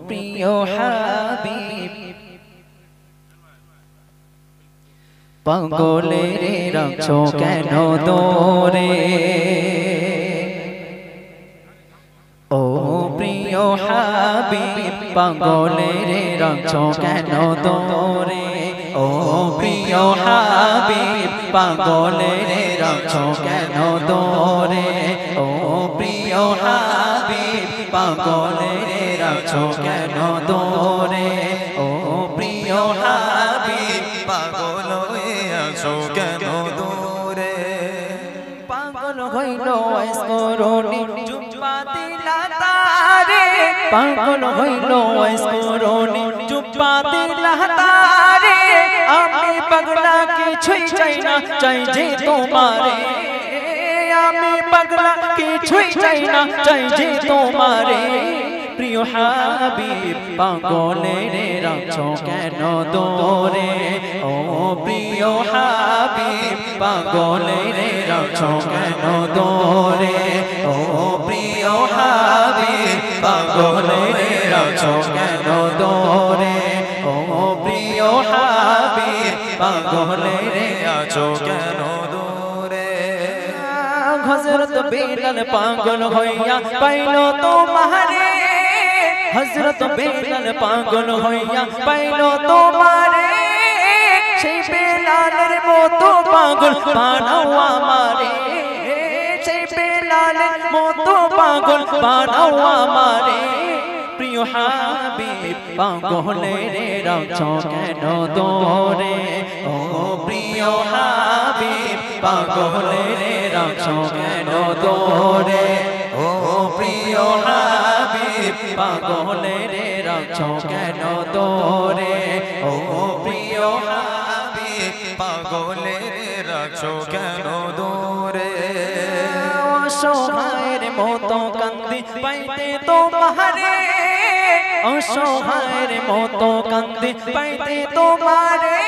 প্রিয় হাবিব পাগলের রাখছো কেন দূরে ও প্রিয় হাবিব পাগলের রাখছো কেন দূরে ও প্রিয় হাবিব পাগলের রাখছো কেন দূরে ও প্রিয় হাবিব পাগলের রাখছো কেন দূরে ও প্রিয় হাবিব পাগল হয়ে আছো কেন দূরে পাগল হইল আইসকরণী জুব্বা দিলা তারে পাগল হইল আইসকরণী জুব্বা দিলা তারে আমি পাগলা কিছুই চাই না চাই যে তোমারে আমি পাগলা কিছুই চাই না চাই যে তোমারে প্রিয় হাবিব পাগলের রাখছো কেন দূরে ও প্রিয় হাবিব পাগলের রাখছো কেন দূরে ও প্রিয় হাবিব পাগলের রাখছো কেন দূরে ও প্রিয় হাবিব পাগলের রাখছো কেন দূরে হযরত বেলাল পাগল হইয়া পাইল তোমারে হযরত বেলাল পাগল হইয়া পাইল তোমারে সেই বেলালের মতো পাগল বানাও আমারে সেই বেলালের মতো পাগল বানাও আমারে প্রিয় হাবিব পাগলের রাখছো কেন দূরে ও প্রিয় হাবিব পাগলের রাখছো কেন দূরে ও প্রিয় হাবিব পাগলের রাখছো কেন দূরে ও প্রিয় হাবিব পাগলের রাখছো কেন দূরে অসহায়ের মতো কান্দি পাইতে তোমারে অসহায়ের মতো কান্দি পাইতে তোমারে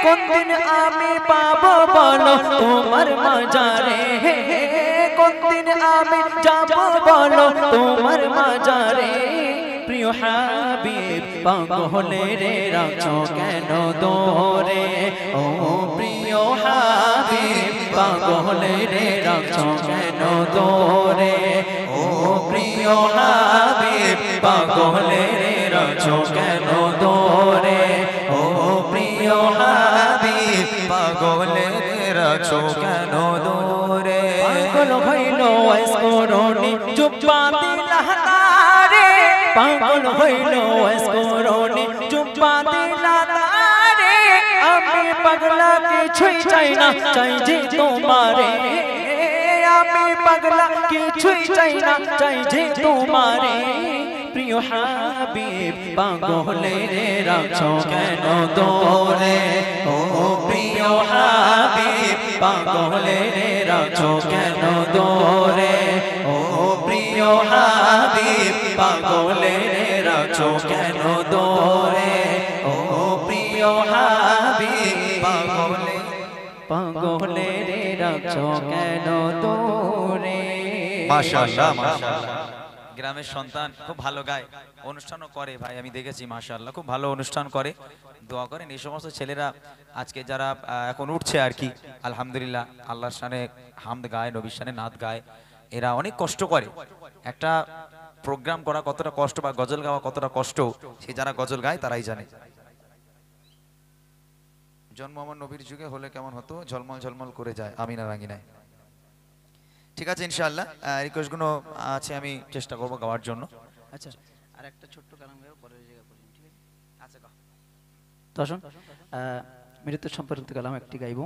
কোন দিন আমি পাবো বলো তোমার মাজারে কোন দিন আমি যাবো বলো তোমার মাজারে প্রিয় হাবিব পাগলের রাখছো কেন দূরে ও প্রিয় হাবিব পাগলের রাখছো কেন দূরে ও প্রিয় হাবিব পাগলের রাখছো কেন দূরে ও প্রিয় হাবিব পাগলের রাখছো কেন দূরে পাগল হইল আইসকরণী জুব্বা দিলা তারে পাগল হইল আইসকরণী জুব্বা দিলা তারে আমি পাগলা কিছুই চাই না চাই যে তোমারে আমি পাগলা কিছুই চাই না চাই যে তোমারে প্রিয় হাবিব পাগলের রাখছো কেন দূরে ও প্রিয় হাবিব পাগলের রাখছো কেন দূরে ও প্রিয় হাবিব পাগলের রাখছো কেন দূরে ও প্রিয় হাবিব পাগলের রাখছো কেন দূরে মাশাআল্লাহ মাশাআল্লাহ গ্রামের সন্তান খুব ভালো গায় অনুষ্ঠানও করে ভাই আমি দেখেছি মাশাআল্লাহ খুব ভালো অনুষ্ঠান করে দোয়া করেন এই সমস্ত ছেলেরা আজকে যারা এখন উঠছে আর কি আলহামদুলিল্লাহ আল্লাহর শানে হামদ গায় নবীর শানে নাত গায় এরা অনেক কষ্ট করে একটা প্রোগ্রাম করা কতটা কষ্ট বা গজল গাওয়া কতটা কষ্ট সে যারা গজল গায় তারাই জানে জন্ম আমার নবীর যুগে হলে কেমন হতো ঝলমল ঝলমল করে যায় আমিনা রাঙ্গিনায় ঠিক আছে ইনশাআল্লাহ রিকোয়েস্ট গুলো আছে আমি চেষ্টা করব গাওয়ার জন্য আচ্ছা আর একটা ছোট্ট কালাম গাও পরের জায়গা পড়ি ঠিক আছে আচ্ছা গাও দর্শন মৃত্যু সম্পর্কিত কালাম একটি গাইবো